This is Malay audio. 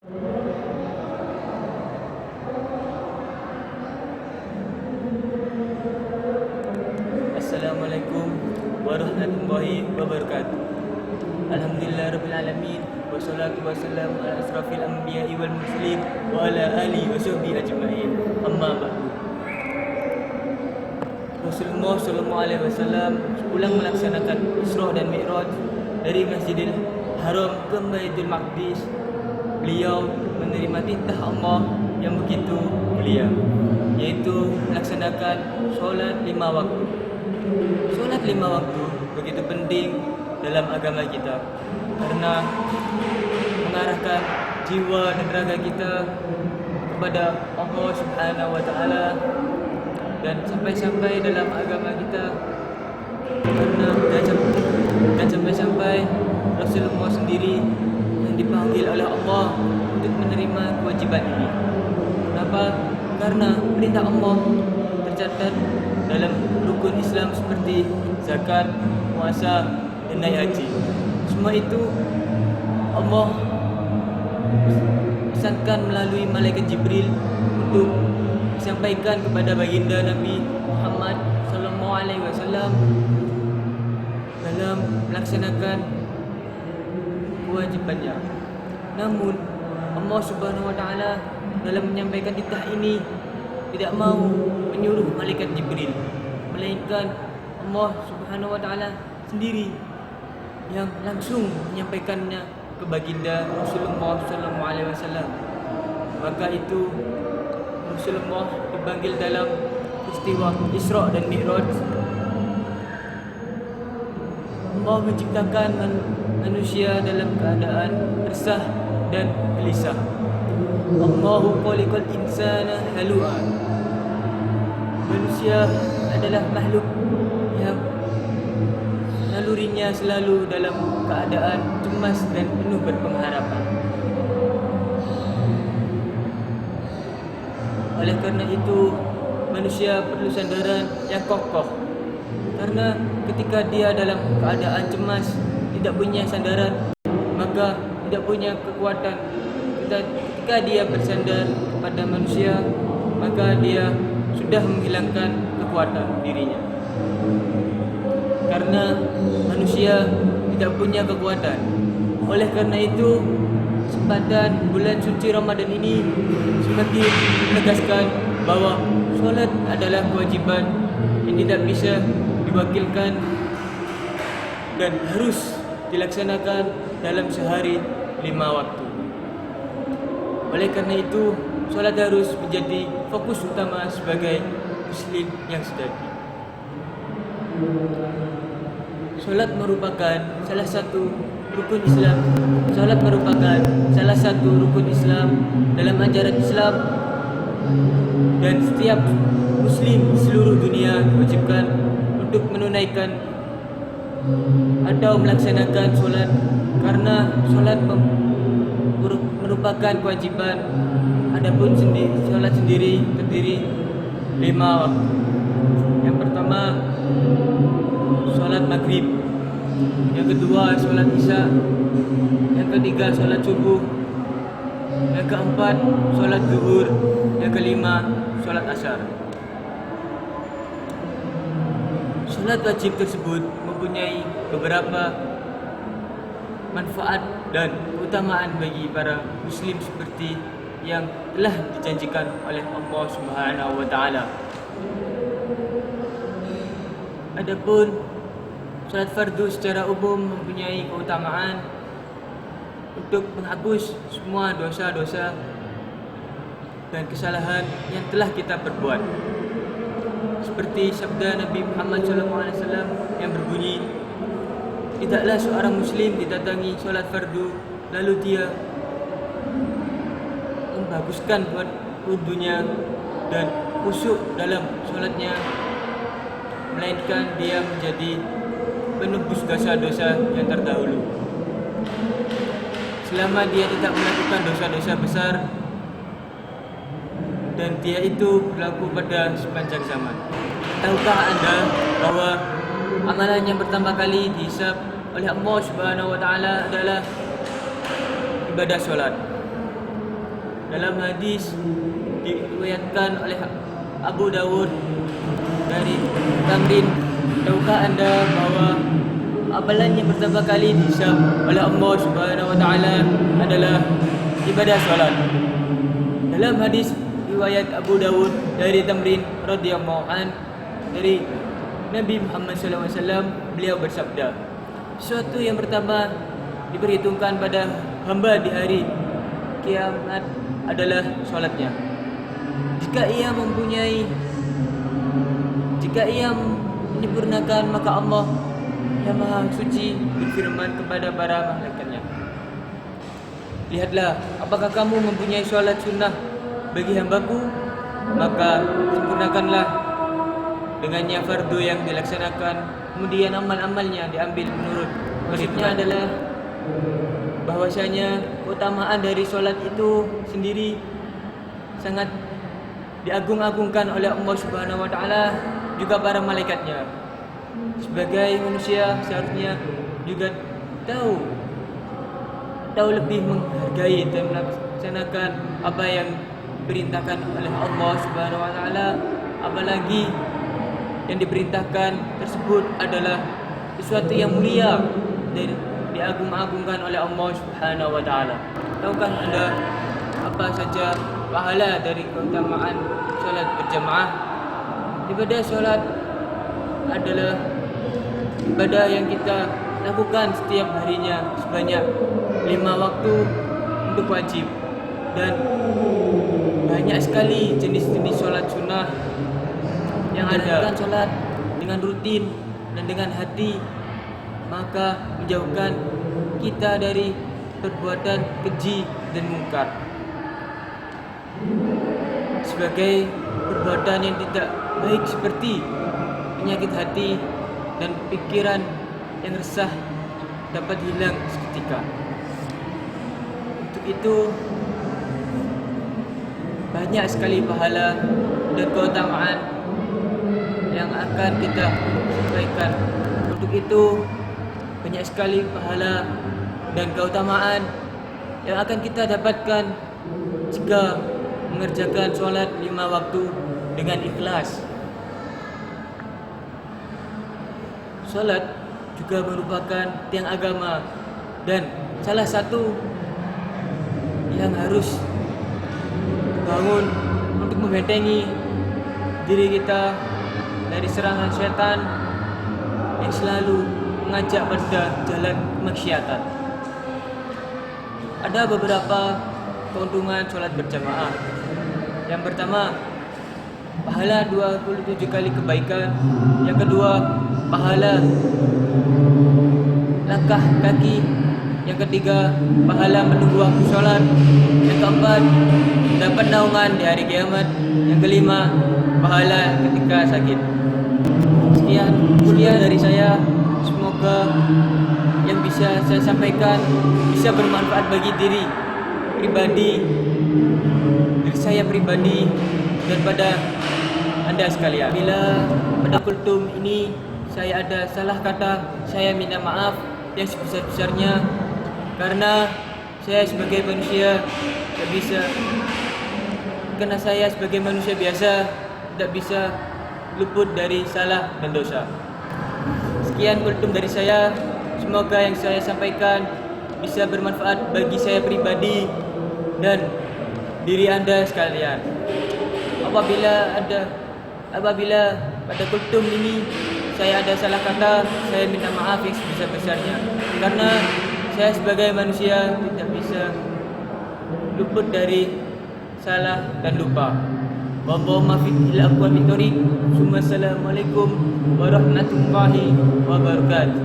Assalamualaikum warahmatullahi wabarakatuh. Alhamdulillahirrabbilalamin. Wassalatu wassalamu ala asrafil anbiya'i wal mursalin wa ala alihi wa sahbihi ajma'in. Amma ba'du. Rasulullah sallallahu alaihi wasallam pulang melaksanakan Isra dan Mi'raj dari Masjidil Haram ke Baitul Maqdis. Beliau menerima titah Allah yang begitu mulia, yaitu melaksanakan solat 5 waktu. Solat 5 waktu begitu penting dalam agama kita karena mengarahkan jiwa dan raga kita kepada Allah Subhanahu wa taala, dan sampai-sampai dalam agama kita karena dan sampai-sampai Rasulullah sendiri yang dipanggil oleh Allah untuk menerima kewajiban ini. Kenapa? Karena perintah Allah tercatat dalam rukun Islam seperti zakat, puasa, dan naik haji. Semua itu Allah pesankan melalui malaikat Jibril untuk disampaikan kepada baginda Nabi Muhammad sallallahu alaihi wasallam dalam melaksanakan kewajibannya. Namun Allah Subhanahu wa taala dalam menyampaikan titah ini tidak mau menyuruh malaikat Jibril, melainkan Allah Subhanahu wa taala sendiri yang langsung menyampaikannya ke baginda Rasulullah sallallahu alaihi wasallam. Maka itu Rasulullah dipanggil dalam peristiwa Isra dan Mi'raj. Allah menciptakan manusia dalam keadaan resah dan gelisah. Allahu khaliqal insana halu'a. Manusia adalah makhluk yang nalurinya selalu dalam keadaan cemas dan penuh berpengharapan. Oleh karena itu, manusia perlu sandaran yang kokoh. Karena ketika dia dalam keadaan cemas, tidak punya sandaran, maka tidak punya kekuatan. Ketika dia bersandar pada manusia, maka dia sudah menghilangkan kekuatan dirinya. Karena manusia tidak punya kekuatan. Oleh karena itu, kesempatan bulan suci Ramadan ini semakin menegaskan bahwa solat adalah kewajiban yang tidak bisa diwakilkan dan harus dilaksanakan dalam sehari 5 waktu. Oleh karena itu, solat harus menjadi fokus utama sebagai muslim yang sejati. Solat merupakan salah satu rukun Islam. Solat merupakan salah satu rukun Islam dalam ajaran Islam, dan setiap muslim di seluruh dunia diwajibkan untuk menunaikan atau melaksanakan solat, karena solat merupakan kewajiban. Adapun solat sendiri terdiri 5 waktu. Yang pertama, solat maghrib. Yang kedua, solat isya. Yang ketiga, solat subuh. Yang keempat, solat zuhur. Yang kelima, solat asar. Solat wajib tersebut mempunyai beberapa manfaat dan keutamaan bagi para muslim seperti yang telah dijanjikan oleh Allah Subhanahu wa taala. Adapun solat fardu secara umum mempunyai keutamaan untuk menghapus semua dosa-dosa dan kesalahan yang telah kita perbuat. Seperti sabda Nabi Muhammad SAW yang berbunyi, tidaklah seorang muslim didatangi solat fardu lalu dia membaguskan wudunya dan khusyuk dalam solatnya, melainkan dia menjadi penebus dosa-dosa yang terdahulu. Selama dia tidak melakukan dosa-dosa besar, dan dia itu berlaku pada sepanjang zaman. Tahukah Anda bahwa amalan yang pertama kali dihisab oleh Allah Subhanahu wa taala adalah ibadah solat? Dalam hadis diriwayatkan oleh Abu Dawud dari Tamrin, tahukah anda bahwa amalan yang pertama kali dihisab oleh Allah Subhanahu wa taala adalah ibadah salat? Dalam hadis riwayat Abu Dawud dari Tamrin radhiyallahu an dari Nabi Muhammad SAW, beliau bersabda, sesuatu yang pertama diperhitungkan pada hamba di hari kiamat adalah salatnya. Jika ia menyempurnakan, maka Allah yang Maha Suci berfirman kepada para malaikatnya, lihatlah, apakah kamu mempunyai salat sunnah bagi hambaku, maka sempurnakanlah dengannya fardu yang dilaksanakan, kemudian amal-amalnya diambil menurut. Maksudnya adalah bahwasanya keutamaan dari salat itu sendiri sangat diagung-agungkan oleh Allah Subhanahu wa taala, juga para malaikatnya. Sebagai manusia seharusnya juga tahu lebih menghargai dan melaksanakan apa yang diperintahkan oleh Allah Subhanahu wa taala, apalagi yang diperintahkan tersebut adalah sesuatu yang mulia dan diagung-agungkan oleh Allah Subhanahu wa taala. Tahukah anda apa saja pahala dari keutamaan salat berjamaah? Ibadah salat adalah ibadah yang kita lakukan setiap harinya sebanyak 5 waktu untuk wajib, dan banyak sekali jenis-jenis salat sunnah yang ada. Salat dengan rutin dan dengan hati, maka menjauhkan kita dari perbuatan keji dan mungkar, sebagai perbuatan yang tidak baik seperti penyakit hati dan pikiran yang resah dapat hilang seketika. Untuk itu banyak sekali pahala dan keutamaan yang akan kita sampaikan. Untuk itu banyak sekali pahala dan keutamaan yang akan kita dapatkan jika mengerjakan sholat 5 waktu dengan ikhlas. Sholat juga merupakan tiang agama, dan salah satu yang harus bangun untuk membentengi diri kita dari serangan setan yang selalu mengajak pada jalan kemaksiatan. Ada beberapa keuntungan sholat berjamaah. Yang pertama, pahala 27 kali kebaikan. Yang kedua, pahala langkah kaki. Yang ketiga, pahala menunggu waktu sholat. Yang keempat, dapat naungan di hari kiamat. Yang kelima, pahala ketika sakit. Sekian kuliah dari saya. Semoga yang bisa saya sampaikan bisa bermanfaat bagi diri saya pribadi dan pada anda sekalian. Bila pada kultum ini saya ada salah kata, saya minta maaf yang sebesar-besarnya, karena saya sebagai manusia biasa tidak bisa luput dari salah dan dosa. Sekian kultum dari saya. Semoga yang saya sampaikan bisa bermanfaat bagi saya pribadi dan diri anda sekalian. Apabila pada kultum ini saya ada salah kata, saya minta maaf yang sebesar-besarnya, karena saya sebagai manusia tidak bisa luput dari salah dan lupa. Wallahumma fi'il aqwamit thoriq. Assalamualaikum warahmatullahi wabarakatuh.